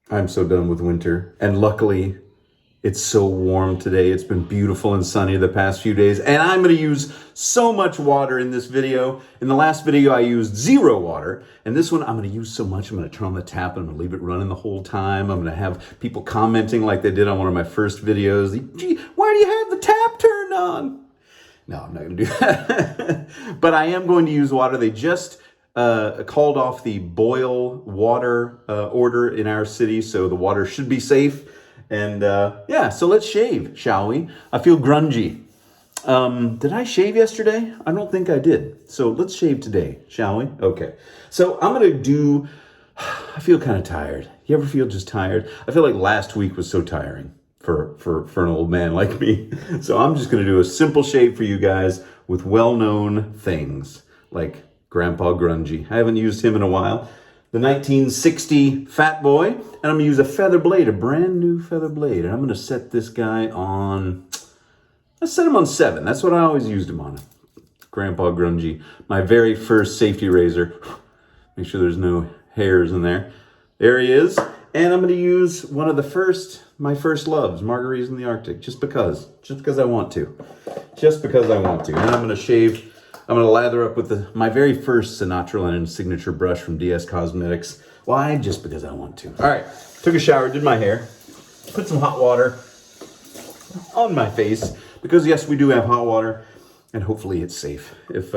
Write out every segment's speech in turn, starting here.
I'm so done with winter. And luckily, it's so warm today. It's been beautiful and sunny the past few days. And I'm going to use so much water in this video. In the last video, I used 0 water. And this one, I'm going to use so much. I'm going to turn on the tap and I'm going to leave it running the whole time. I'm going to have people commenting like they did on one of my first videos. Gee, why do you have the tap turned on? No, I'm not going to do that. But I am going to use water. They just called off the boil water order in our city, so the water should be safe. And yeah, so let's shave, shall we? I feel grungy. Did I shave yesterday? I don't think I did. So let's shave today, shall we? Okay. So I'm going to do, I feel kind of tired. You ever feel just tired? I feel like last week was so tiring for an old man like me. So I'm just going to do a simple shave for you guys with well-known things like Grandpa Grungy. I haven't used him in a while. The 1960 Fat Boy. And I'm going to use a feather blade, a brand new feather blade. And I'm going to set this guy on, let's set him on 7. That's what I always used him on. Grandpa Grungy. My very first safety razor. Make sure there's no hairs in there. There he is. And I'm going to use one of my first loves, Margaritas in the Arctic, just because I want to. Just because I want to. And I'm going to shave. I'm going to lather up with my very first Sinatra Lennon signature brush from DS Cosmetics. Why? Just because I want to. All right. Took a shower, did my hair, put some hot water on my face because, yes, we do have hot water, and hopefully it's safe. If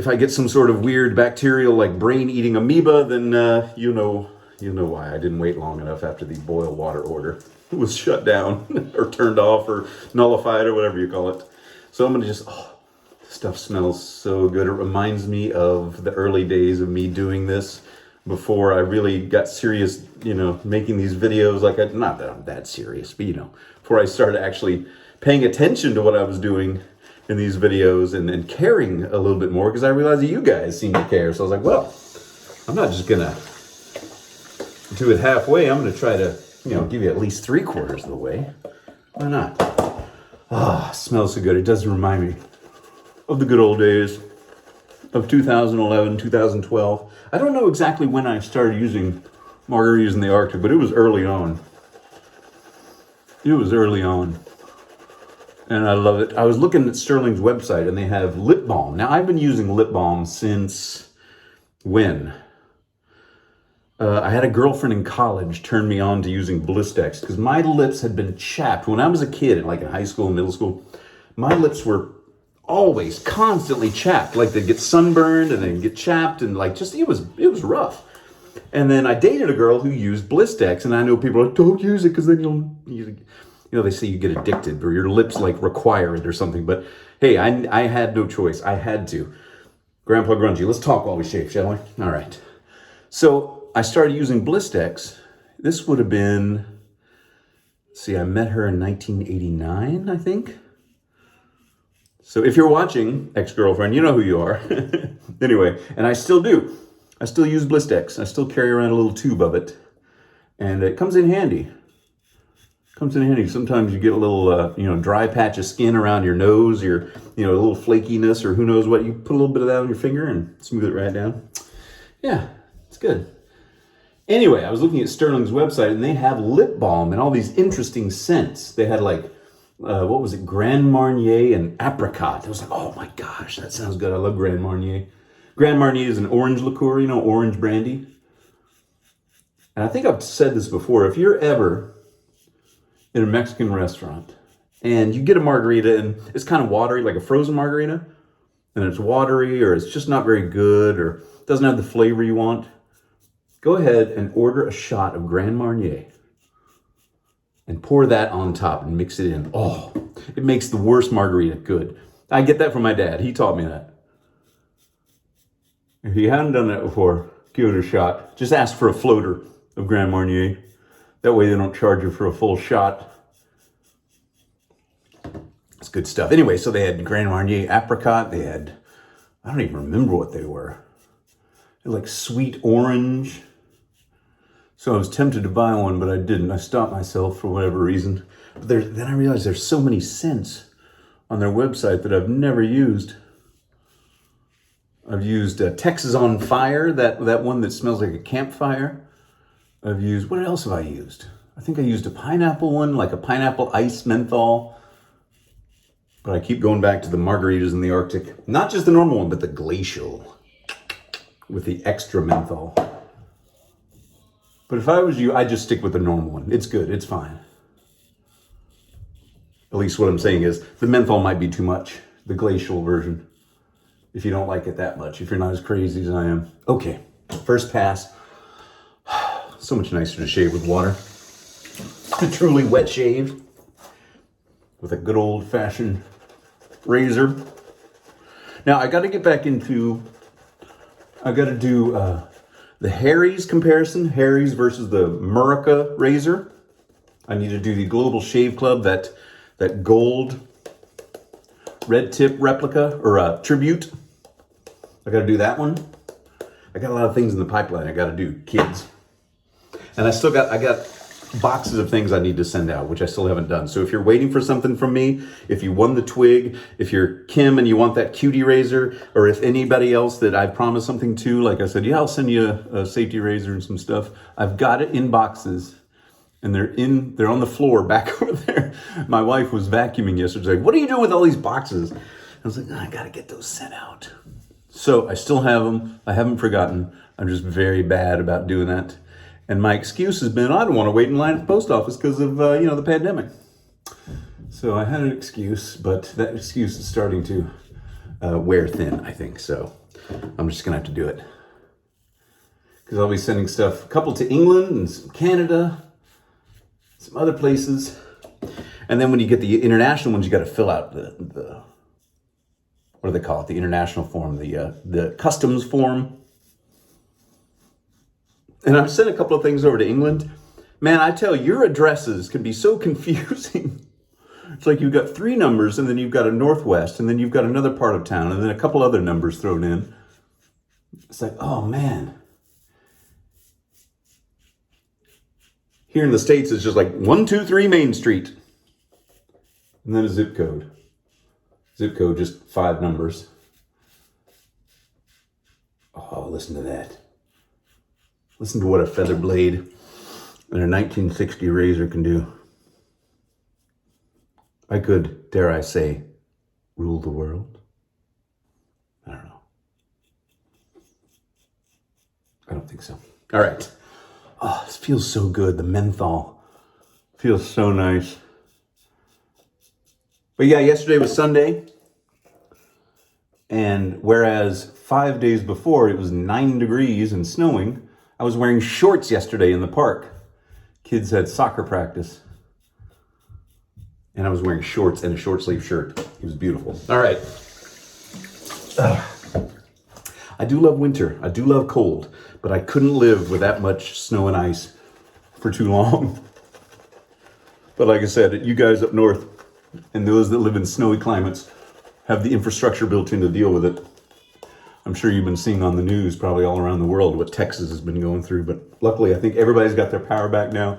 I get some sort of weird bacterial like brain-eating amoeba, then you know why I didn't wait long enough after the boil water order. It was shut down or turned off or nullified or whatever you call it. So I'm going to just... Stuff smells so good. It reminds me of the early days of me doing this before I really got serious, making these videos. Not that I'm that serious, but before I started actually paying attention to what I was doing in these videos and caring a little bit more because I realized that you guys seem to care. So I was like, well, I'm not just gonna do it halfway. I'm gonna try to, give you at least 3/4 of the way. Why not? Smells so good. It does remind me of the good old days of 2011, 2012. I don't know exactly when I started using Margaritas in the Arctic, but it was early on. It was early on. And I love it. I was looking at Sterling's website and they have lip balm. Now, I've been using lip balm since when? I had a girlfriend in college turn me on to using Blistex because my lips had been chapped. When I was a kid, like in high school and middle school, my lips were always constantly chapped. Like they'd get sunburned and then get chapped and it was rough. And then I dated a girl who used Blistex, and I know people are like, don't use it because then they say you get addicted or your lips require it or something. But hey, I had no choice. I had to. Grandpa Grungy, let's talk while we shave, shall we? All right. So I started using Blistex. This would have been, I met her in 1989, I think. So if you're watching, ex-girlfriend, you know who you are. Anyway, and I still do. I still use Blistex. I still carry around a little tube of it. And it comes in handy. Sometimes you get a little, dry patch of skin around your nose, a little flakiness or who knows what. You put a little bit of that on your finger and smooth it right down. Yeah, it's good. Anyway, I was looking at Sterling's website and they have lip balm and all these interesting scents. They had what was it? Grand Marnier and apricot. I was like, oh my gosh, that sounds good. I love Grand Marnier. Grand Marnier is an orange liqueur, orange brandy. And I think I've said this before. If you're ever in a Mexican restaurant and you get a margarita and it's kind of watery, like a frozen margarita, and it's watery or it's just not very good or doesn't have the flavor you want, go ahead and order a shot of Grand Marnier. And pour that on top and mix it in. Oh, it makes the worst margarita good. I get that from my dad. He taught me that. If you haven't done that before, give it a shot. Just ask for a floater of Grand Marnier. That way they don't charge you for a full shot. It's good stuff. Anyway, so they had Grand Marnier apricot. They had, I don't even remember what they were. They're like sweet orange. So I was tempted to buy one, but I didn't. I stopped myself for whatever reason. But then I realized there's so many scents on their website that I've never used. I've used Texas on Fire, that one that smells like a campfire. I've used, what else have I used? I think I used a pineapple one, like a pineapple ice menthol. But I keep going back to the margaritas in the Arctic. Not just the normal one, but the glacial with the extra menthol. But if I was you, I'd just stick with the normal one. It's good, it's fine. At least what I'm saying is the menthol might be too much, the glacial version, if you don't like it that much, if you're not as crazy as I am. Okay, first pass. So much nicer to shave with water. To truly wet shave with a good old fashioned razor. Now I got to get back into, I got to do the Harry's comparison, Harry's versus the Murica razor. I need to do the Global Shave Club, that gold red tip replica or tribute. I got to do that one. I got a lot of things in the pipeline I got to do, kids. And I got boxes of things I need to send out, which I still haven't done. So if you're waiting for something from me, if you won the twig, if you're Kim and you want that cutie razor, or if anybody else that I promised something to, like I said, yeah, I'll send you a safety razor and some stuff. I've got it in boxes and they're on the floor back over there. My wife was vacuuming yesterday. Like, what are you doing with all these boxes? I was like, I gotta get those sent out. So I still have them. I haven't forgotten. I'm just very bad about doing that. And my excuse has been, I don't want to wait in line at the post office because of, the pandemic. So I had an excuse, but that excuse is starting to wear thin, I think. So I'm just going to have to do it. Because I'll be sending stuff, a couple to England and some Canada, some other places. And then when you get the international ones, you got to fill out the what do they call it? The international form, the customs form. And I've sent a couple of things over to England. Man, I tell you, your addresses can be so confusing. It's like you've got 3 numbers and then you've got a northwest and then you've got another part of town and then a couple other numbers thrown in. It's like, oh man. Here in the States, it's just like 123 Main Street. And then a zip code. Zip code, just 5 numbers. Oh, listen to that. Listen to what a feather blade and a 1960 razor can do. I could, dare I say, rule the world. I don't know. I don't think so. All right. Oh, this feels so good. The menthol feels so nice. But yeah, yesterday was Sunday. And whereas 5 days before it was 9 degrees and snowing, I was wearing shorts yesterday in the park. Kids had soccer practice. And I was wearing shorts and a short sleeve shirt. It was beautiful. All right. I do love winter. I do love cold. But I couldn't live with that much snow and ice for too long. But like I said, you guys up north and those that live in snowy climates have the infrastructure built in to deal with it. I'm sure you've been seeing on the news probably all around the world what Texas has been going through. But luckily, I think everybody's got their power back now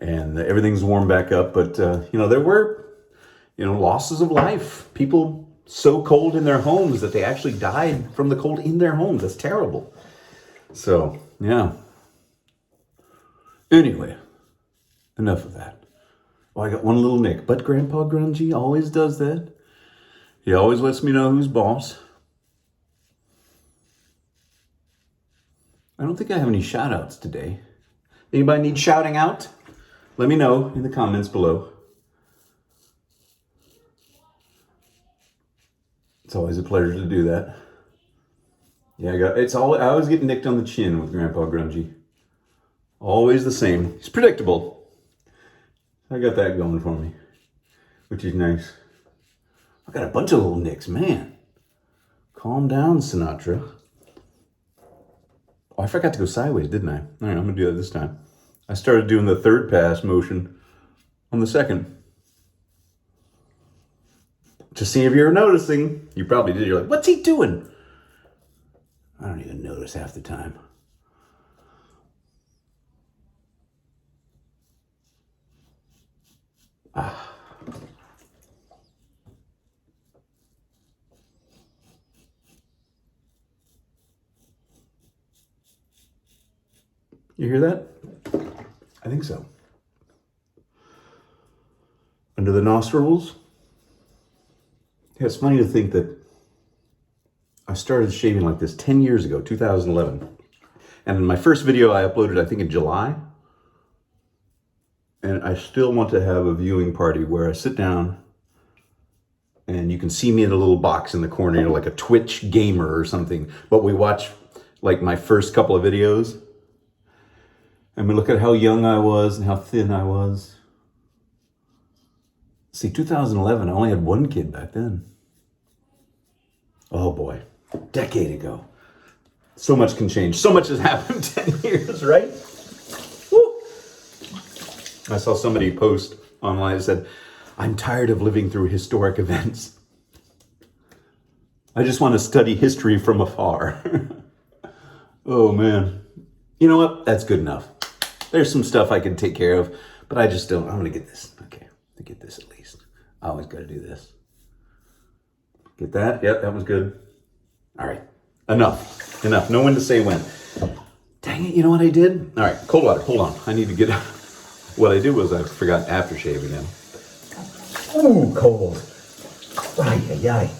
and everything's warmed back up. But, there were, losses of life. People so cold in their homes that they actually died from the cold in their homes. That's terrible. So, yeah. Anyway, enough of that. Oh, I got one little nick. But Grandpa Grungy always does that. He always lets me know who's boss. I don't think I have any shout outs today. Anybody need shouting out? Let me know in the comments below. It's always a pleasure to do that. Yeah, I always get nicked on the chin with Grandpa Grungy. Always the same. He's predictable. I got that going for me, which is nice. I got a bunch of little nicks, man. Calm down, Sinatra. Oh, I forgot to go sideways, didn't I? All right, I'm going to do that this time. I started doing the third pass motion on the second. Just see if you're noticing. You probably did. You're like, what's he doing? I don't even notice half the time. You hear that? I think so. Under the nostrils. Yeah, it's funny to think that I started shaving like this 10 years ago, 2011. And in my first video I uploaded, I think in July. And I still want to have a viewing party where I sit down and you can see me in a little box in the corner, you know, like a Twitch gamer or something. But we watch like my first couple of videos and we look at how young I was and how thin I was. See, 2011, I only had one kid back then. Oh boy, a decade ago. So much can change. So much has happened in 10 years, right? Woo. I saw somebody post online that said, I'm tired of living through historic events. I just want to study history from afar. Oh man. You know what? That's good enough. There's some stuff I can take care of, but I just don't. I'm going to get this. Okay, to get this at least. I always got to do this. Get that? Yep, that was good. All right. Enough. Know when to say when. Dang it, you know what I did? All right, cold water. Hold on. I need to get... What I did was I forgot aftershave again. Ooh, cold. Ay, ay, ay.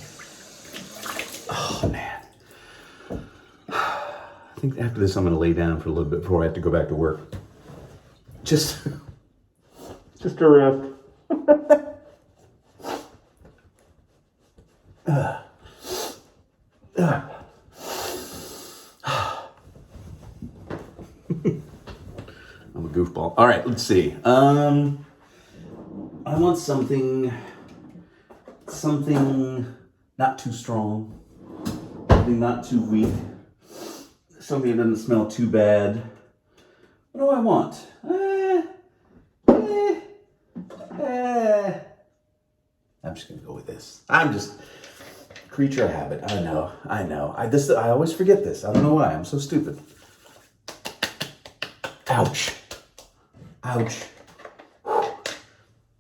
Oh, man. I think after this I'm going to lay down for a little bit before I have to go back to work. Just a rest. I'm a goofball. All right, let's see. I want something not too strong, something not too weak, something that doesn't smell too bad. What do I want? I'm just gonna go with this. I'm just creature of habit. I know. I always forget this. I don't know why. I'm so stupid. Ouch.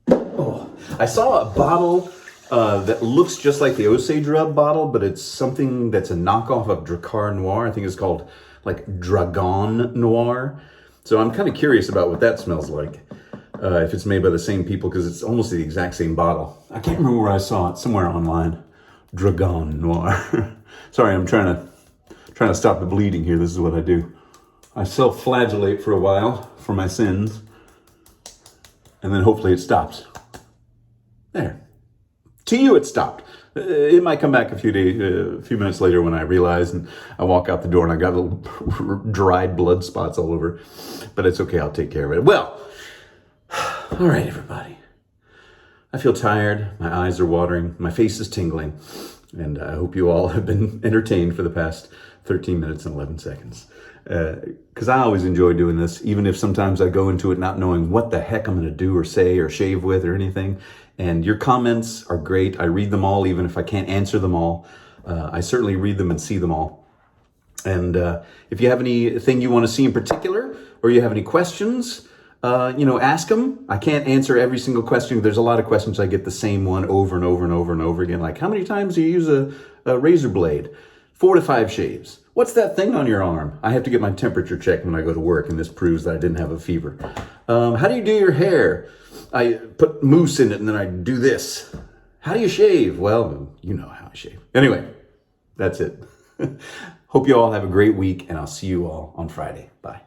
Oh, I saw a bottle that looks just like the Osage Rub bottle, but it's something that's a knockoff of Dracar Noir. I think it's called like Dragon Noir. So I'm kind of curious about what that smells like. If it's made by the same people, because it's almost the exact same bottle. I can't remember where I saw it, somewhere online. Dragon Noir. Sorry, I'm trying to stop the bleeding here. This is what I do. I self-flagellate for a while for my sins, and then hopefully it stops. There. To you, it stopped. It might come back a few minutes later when I realize, and I walk out the door and I got little dried blood spots all over. But it's okay. I'll take care of it. Well, all right, everybody. I feel tired. My eyes are watering. My face is tingling. And I hope you all have been entertained for the past 13 minutes and 11 seconds. Because I always enjoy doing this, even if sometimes I go into it not knowing what the heck I'm going to do or say or shave with or anything. And your comments are great. I read them all, even if I can't answer them all. I certainly read them and see them all. And if you have anything you want to see in particular, or you have any questions, ask them. I can't answer every single question. There's a lot of questions I get the same one over and over and over and over again. Like, how many times do you use a razor blade? 4 to 5 shaves. What's that thing on your arm? I have to get my temperature checked when I go to work, and this proves that I didn't have a fever. How do you do your hair? I put mousse in it, and then I do this. How do you shave? Well, you know how I shave. Anyway, that's it. Hope you all have a great week, and I'll see you all on Friday. Bye.